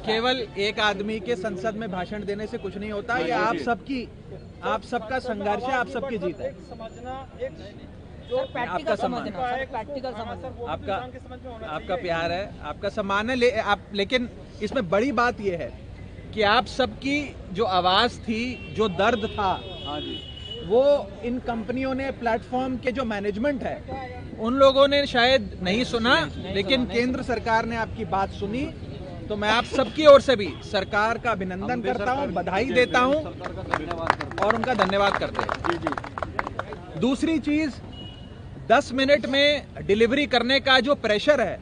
केवल एक आदमी के संसद में भाषण देने से कुछ नहीं होता। ये आप सबका संघर्ष है, आप सबकी जीत है। आपका सम्मान, आपका प्यार है, आपका सम्मान है। लेकिन इसमें बड़ी बात यह है कि आप सबकी जो आवाज थी, जो दर्द था, वो इन कंपनियों ने, प्लेटफॉर्म के जो मैनेजमेंट है, उन लोगों ने शायद नहीं सुना, लेकिन केंद्र सरकार ने आपकी बात सुनी। तो मैं आप सबकी ओर से भी सरकार का अभिनंदन करता हूं, बधाई देता हूं और उनका धन्यवाद करते हैं। दूसरी चीज, 10 मिनट में डिलीवरी करने का जो प्रेशर है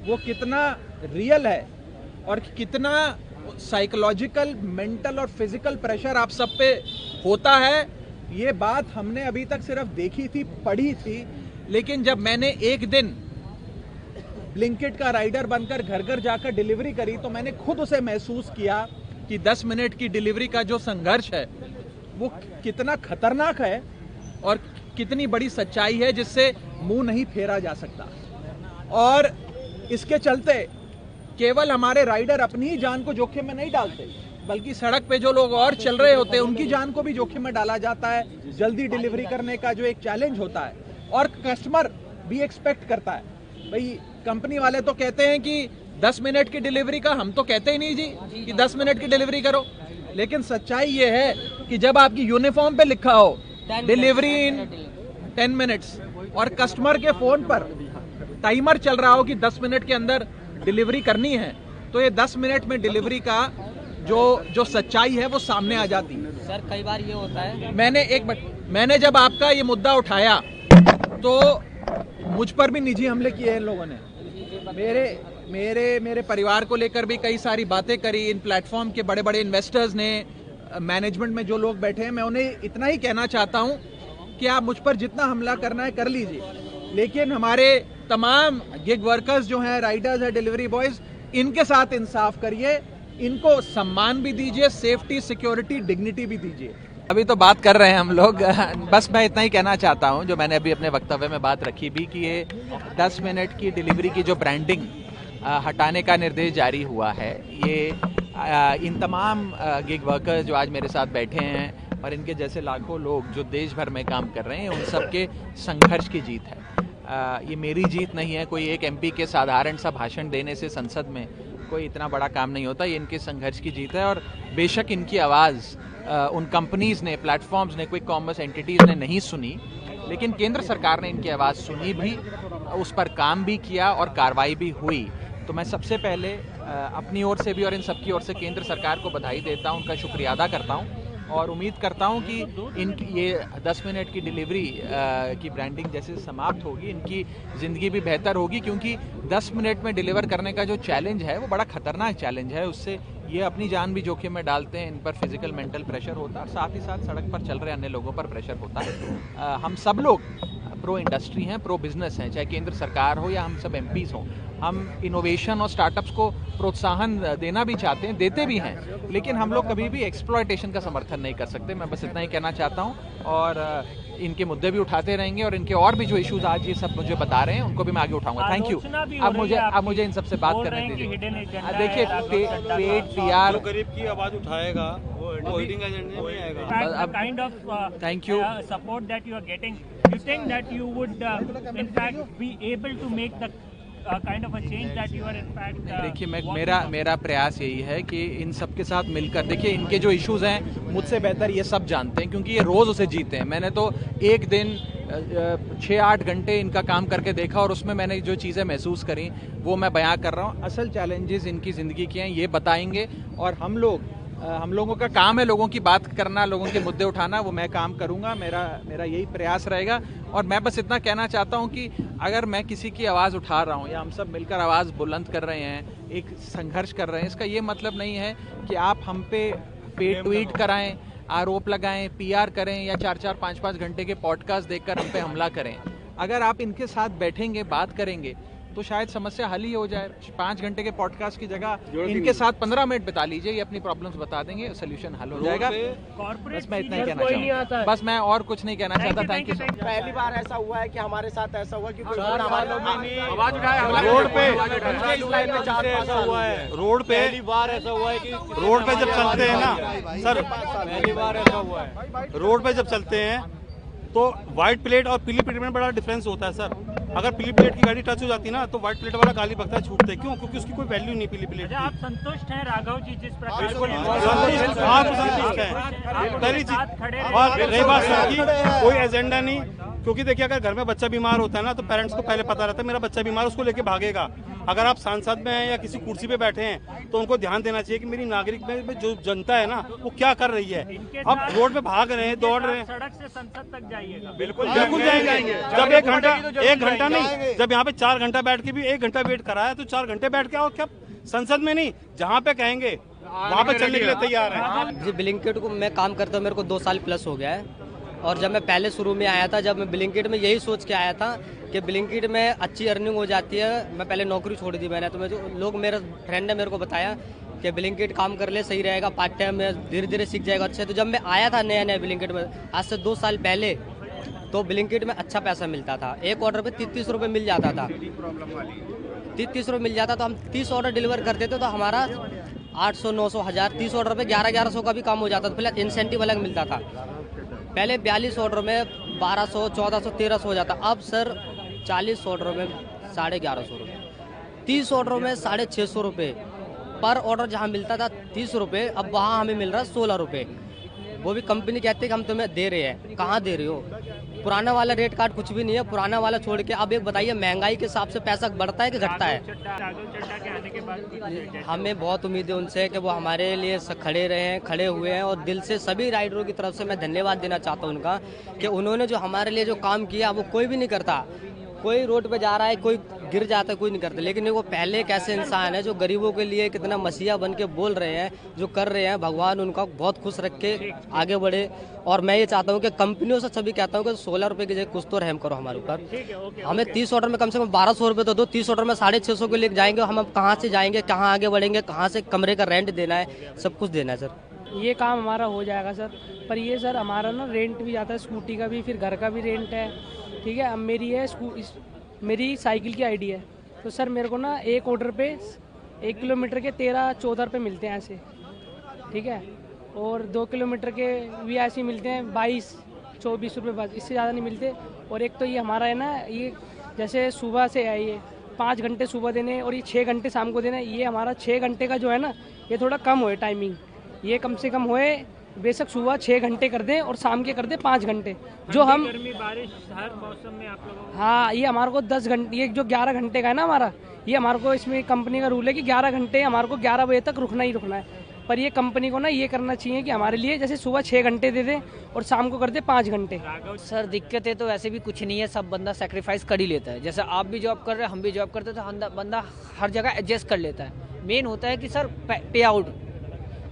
वो कितना रियल है और कितना साइकोलॉजिकल, मेंटल और फिजिकल प्रेशर आप सब पे होता है, ये बात हमने अभी तक सिर्फ देखी थी, पढ़ी थी। लेकिन जब मैंने एक दिन ब्लिंकिट का राइडर बनकर घर घर जाकर डिलीवरी करी तो मैंने खुद उसे महसूस किया कि 10 मिनट की डिलीवरी का जो संघर्ष है वो कितना खतरनाक है और कितनी बड़ी सच्चाई है जिससे मुंह नहीं फेरा जा सकता। और इसके चलते केवल हमारे राइडर अपनी ही जान को जोखिम में नहीं डालते, बल्कि सड़क पे जो लोग और चल रहे होते हैं उनकी जान को भी जोखिम में डाला जाता है। जल्दी डिलीवरी करने का जो एक चैलेंज होता है और कस्टमर भी एक्सपेक्ट करता है। भाई कंपनी वाले तो कहते हैं कि 10 मिनट की डिलीवरी का, हम तो कहते ही नहीं जी कि 10 मिनट की डिलीवरी करो। लेकिन सच्चाई ये है कि जब आपकी यूनिफॉर्म पे लिखा हो डिलीवरी इन 10 मिनट्स और कस्टमर के फोन पर टाइमर चल रहा हो कि 10 मिनट के अंदर डिलीवरी करनी है, तो ये 10 मिनट में डिलीवरी का जो सच्चाई है वो सामने आ जाती है। सर कई बार ये होता है, मैंने जब आपका ये मुद्दा उठाया तो मुझ पर भी निजी हमले किए हैं इन लोगों ने। मेरे परिवार को लेकर भी कई सारी बातें करी। इन प्लेटफॉर्म के बड़े बड़े इन्वेस्टर्स ने, मैनेजमेंट में जो लोग बैठे हैं, मैं उन्हें इतना ही कहना चाहता हूं कि आप मुझ पर जितना हमला करना है कर लीजिए, लेकिन हमारे तमाम गिग वर्कर्स जो हैं, राइडर्स हैं, डिलीवरी बॉयज, इनके साथ इंसाफ करिए, इनको सम्मान भी दीजिए, सेफ्टी, सिक्योरिटी, डिग्निटी भी दीजिए। अभी तो बात कर रहे हैं हम लोग, बस मैं इतना ही कहना चाहता हूं, जो मैंने अभी अपने वक्तव्य में बात रखी भी, कि ये 10 मिनट की डिलीवरी की जो ब्रांडिंग हटाने का निर्देश जारी हुआ है, ये इन तमाम गिग वर्कर्स जो आज मेरे साथ बैठे हैं और इनके जैसे लाखों लोग जो देश भर में काम कर रहे हैं, उन सबके संघर्ष की जीत है। ये मेरी जीत नहीं है। कोई एक एमपी के साधारण सा भाषण देने से संसद में कोई इतना बड़ा काम नहीं होता। ये इनके संघर्ष की जीत है और बेशक इनकी आवाज़ उन कंपनीज ने, प्लेटफॉर्म्स ने, क्विक कॉमर्स एंटिटीज ने नहीं सुनी, लेकिन केंद्र सरकार ने इनकी आवाज़ सुनी भी, उस पर काम भी किया और कार्रवाई भी हुई। तो मैं सबसे पहले अपनी ओर से भी और इन सबकी ओर से केंद्र सरकार को बधाई देता हूं, उनका शुक्रिया अदा करता हूं और उम्मीद करता हूं कि इनकी ये 10 मिनट की डिलीवरी की ब्रांडिंग जैसे समाप्त होगी, इनकी ज़िंदगी भी बेहतर होगी, क्योंकि 10 मिनट में डिलीवर करने का जो चैलेंज है वो बड़ा खतरनाक चैलेंज है। उससे ये अपनी जान भी जोखिम में डालते हैं, इन पर फिजिकल, मेंटल प्रेशर होता है और साथ ही साथ सड़क पर चल रहे अन्य लोगों पर प्रेशर होता है। हम सब लोग प्रो इंडस्ट्री हैं, प्रो बिजनेस हैं, चाहे केंद्र सरकार हो या हम सब एमपीज हों। हम इनोवेशन और स्टार्टअप्स को प्रोत्साहन देना भी चाहते हैं, देते भी हैं, लेकिन हम लोग कभी भी एक्सप्लॉयटेशन का समर्थन नहीं कर सकते। मैं बस इतना ही कहना चाहता हूं और इनके मुद्दे भी उठाते रहेंगे और इनके और भी जो इश्यूज आज ये सब मुझे बता रहे हैं उनको भी मैं आगे उठाऊंगा। Thank you. अब मुझे इन सबसे बात करने दीजिए। देखिए, पेड पीआर गरीब की आवाज उठाएगा, वो हिडिंग एजेंडा में आएगा। kind of Thank you. Support that you are getting, you think that you would in fact be able to make the kind of a change that you are in fact देखिए, मेरा प्रयास यही है कि इन सब के साथ मिलकर, देखिए इनके जो इश्यूज हैं मुझसे बेहतर ये सब जानते हैं, क्योंकि ये रोज़ उसे जीते हैं। मैंने तो एक दिन 6-8 घंटे इनका काम करके देखा और उसमें मैंने जो चीज़ें महसूस करी वो मैं बयां कर रहा हूँ। असल चैलेंजेस इनकी ज़िंदगी के हैं, ये बताएंगे और हम लोगों का काम है लोगों की बात करना, लोगों के मुद्दे उठाना, वो मैं काम करूंगा। मेरा यही प्रयास रहेगा और मैं बस इतना कहना चाहता हूं कि अगर मैं किसी की आवाज़ उठा रहा हूं या हम सब मिलकर आवाज़ बुलंद कर रहे हैं, एक संघर्ष कर रहे हैं, इसका ये मतलब नहीं है कि आप हम पे ट्वीट कराएं, आरोप लगाएं, पीआर करें या 4-4, 5-5 घंटे के पॉडकास्ट देखकर हम पे हमला करें। अगर आप इनके साथ बैठेंगे, बात करेंगे, तो शायद समस्या हल ही हो जाए। 5 घंटे के पॉडकास्ट की जगह इनके साथ 15 मिनट बिता लीजिए, ये अपनी प्रॉब्लम्स बता देंगे, सोल्यूशन हल हो जाएगा। बस मैं इतना ही कहना चाहता हूँ, बस मैं और कुछ नहीं कहना चाहता। Thank you. पहली बार ऐसा हुआ है कि हमारे साथ ऐसा हुआ कि रोड पे रोड पे पहली बार ऐसा हुआ है कि रोड पे जब चलते हैं ना सर, पहली बार ऐसा हुआ है रोड पे जब चलते हैं तो व्हाइट प्लेट और पीली प्लेट में बड़ा डिफरेंस होता है सर। अगर पीली प्लेट की गाड़ी टच हो जाती है ना तो व्हाइट प्लेट वाला गाली बकता है, छूटते हैं। क्यों? क्योंकि उसकी कोई वैल्यू नहीं पीली प्लेट की। आप संतुष्ट हैं राघव जी जिस प्रकार संतुष्ट है पहली चीज। और रही बात सर की, कोई एजेंडा नहीं, क्योंकि देखिए अगर घर में बच्चा बीमार होता है ना तो पेरेंट्स को पहले पता रहता है मेरा बच्चा बीमार, उसको लेके भागेगा। अगर आप सांसद में हैं या किसी कुर्सी पे बैठे हैं तो उनको ध्यान देना चाहिए कि मेरी नागरिक में जो जनता है ना वो क्या कर रही है। अब रोड पे भाग रहे हैं, दौड़ रहे हैं, सड़क से संसद तक जाइएगा। बिल्कुल जाएंगे। जब 1 घंटा नहीं, जब यहाँ पे 4 घंटा बैठ के भी 1 घंटा वेट करा है तो 4 घंटे बैठ के आओ। क्या संसद में नहीं, जहाँ पे कहेंगे वहाँ पे चलने के लिए तैयार है। जी ब्लिंकिट को मैं काम करता हूँ, मेरे को 2 साल प्लस हो गया है। और जब मैं पहले शुरू में आया था, जब मैं ब्लिंकिट में यही सोच के आया था कि ब्लिंकिट में अच्छी अर्निंग हो जाती है। मैं पहले नौकरी छोड़ दी मैंने, तो मैं जो लोग, मेरे फ्रेंड ने मेरे को बताया कि ब्लिंकिट काम कर ले, सही रहेगा, पार्ट टाइम में धीरे धीरे सीख जाएगा अच्छे। तो जब मैं आया था नया ब्लिंकिट में आज से 2 साल पहले, तो ब्लिंकिट में अच्छा पैसा मिलता था। एक ऑर्डर पे 30 रुपये मिल जाता था, 30 रुपये मिल जाता। तो हम 30 ऑर्डर डिलीवर करते थे तो हमारा 800, 900, 1000, 30 ऑर्डर पे 1100 का भी काम हो जाता था। पहले इंसेंटिव अलग मिलता था। पहले 42 ऑर्डर में 1200, 1400, 1300 हो जाता। अब सर 40 ऑर्डर में 1150 रुपये, 30 ऑर्डर में 650 रुपये पर ऑर्डर। जहाँ मिलता था 30 रुपये, अब वहाँ हमें मिल रहा है 16 रुपये। वो भी कंपनी कहती है कि हम तुम्हें दे रहे हैं। कहाँ दे रहे हो? पुराना वाला रेट कार्ड कुछ भी नहीं है, पुराना वाला छोड़ के। अब एक बताइए, महंगाई के हिसाब से पैसा बढ़ता है कि घटता है? राघव चड्ढा के आने के बाद हमें बहुत उम्मीद है उनसे कि वो हमारे लिए खड़े रहे हैं, खड़े हुए हैं। और दिल से सभी राइडरों की तरफ से मैं धन्यवाद देना चाहता हूँ उनका, कि उन्होंने जो हमारे लिए जो काम किया वो कोई भी नहीं करता। कोई रोड पे जा रहा है, कोई गिर जाता है, कोई नहीं करता। लेकिन वो पहले एक ऐसे इंसान है जो गरीबों के लिए कितना मसीहा बन के बोल रहे हैं, जो कर रहे हैं। भगवान उनका बहुत खुश रख के आगे बढ़े। और मैं ये चाहता हूँ कि कंपनियों से सभी कहता हूँ कि 16 रुपये की जगह कुछ तो रहम करो हमारे ऊपर। हमें 30 ऑर्डर में कम से कम 1200 रुपये तो दो। 30 ऑर्डर में 650 को लेकर जाएंगे, हम अब कहाँ से जाएंगे, कहाँ आगे बढ़ेंगे, कहाँ से कमरे का रेंट देना है, सब कुछ देना है सर। ये काम हमारा हो जाएगा सर, पर ये सर हमारा ना रेंट भी जाता है, स्कूटी का भी, फिर घर का भी रेंट है। ठीक है, अब मेरी है मेरी साइकिल की आईडी है, तो सर मेरे को ना एक ऑर्डर पे 1 किलोमीटर के 13-14 रुपये मिलते हैं ऐसे। ठीक है, और 2 किलोमीटर के भी ऐसे मिलते हैं 22-24 रुपये, बस, इससे ज़्यादा नहीं मिलते। और एक तो ये हमारा है ना, ये जैसे सुबह से है, ये 5 घंटे सुबह देने और ये 6 घंटे शाम को देने। ये हमारा 6 घंटे का जो है ना, ये थोड़ा कम होए टाइमिंग, ये कम से कम होए। बेशक सुबह 6 घंटे कर दें और शाम के कर दें 5 घंटे, जो हम गर्मी बारिश हर मौसम में आप लोगों को। हाँ, ये हमारे को 10 घंटे, ये जो 11 घंटे का है ना हमारा, ये हमारे को इसमें कंपनी का रूल है कि 11 घंटे हमारे को 11 बजे तक रुकना ही रुकना है। पर ये कंपनी को ना ये करना चाहिए कि हमारे लिए जैसे सुबह 6 घंटे दे दें और शाम को कर दे 5 घंटे। सर दिक्कतें तो वैसे भी कुछ नहीं है, सब बंदा सेक्रीफाइस कर ही लेता है। जैसे आप भी जॉब कर रहे हैं, हम भी जॉब करते हैं, तो बंदा हर जगह एडजस्ट कर लेता है। मेन होता है कि सर पे आउट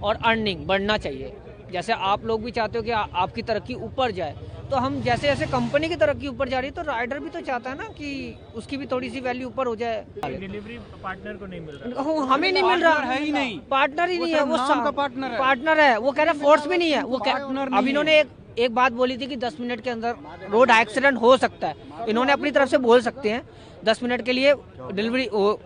और अर्निंग बढ़ना चाहिए। जैसे आप लोग भी चाहते हो कि आपकी तरक्की ऊपर जाए, तो हम जैसे जैसे कंपनी की तरक्की ऊपर जा रही है तो राइडर भी तो चाहता है ना कि उसकी भी थोड़ी सी वैल्यू ऊपर हो जाए। डिलीवरी पार्टनर को नहीं मिल रहा, हमें नहीं मिल रहा है ही नहीं, पार्टनर ही नहीं है, वो पार्टनर है, वो कह रहा फोर्स भी नहीं है, वो अब इन्होंने एक बात बोली थी कि 10 मिनट के अंदर रोड एक्सीडेंट हो सकता है। इन्होंने अपनी तरफ से बोल सकते हैं 10 मिनट के लिए डिलीवरी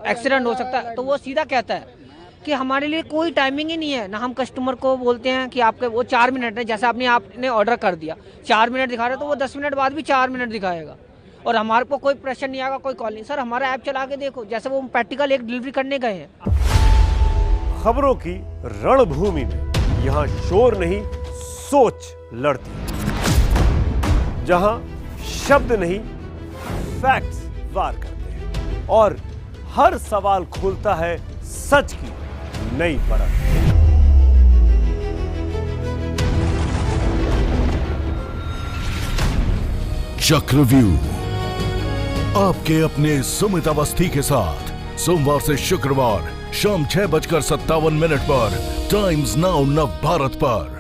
एक्सीडेंट हो सकता है, तो वो सीधा कहता है कि हमारे लिए कोई टाइमिंग ही नहीं है ना। हम कस्टमर को बोलते हैं कि आपके वो 4 मिनट है, जैसे आपने ऑर्डर कर दिया 4 मिनट दिखा रहे तो वो 10 मिनट बाद भी 4 मिनट दिखाएगा और हमारे को कोई प्रेशर नहीं आएगा, कोई कॉल नहीं। सर हमारा ऐप चला के देखो, जैसे वो प्रैक्टिकल एक डिलीवरी करने गए हैं। खबरों की रणभूमि में यहाँ शोर नहीं, सोच लड़ती है। जहां शब्द नहीं, फैक्ट्स वार करते हैं और हर सवाल खोलता है सच की नई परत। चक्रव्यूह आपके अपने सुमित अवस्थी के साथ सोमवार से शुक्रवार शाम 6:57 पर टाइम्स नाउ नव भारत पर।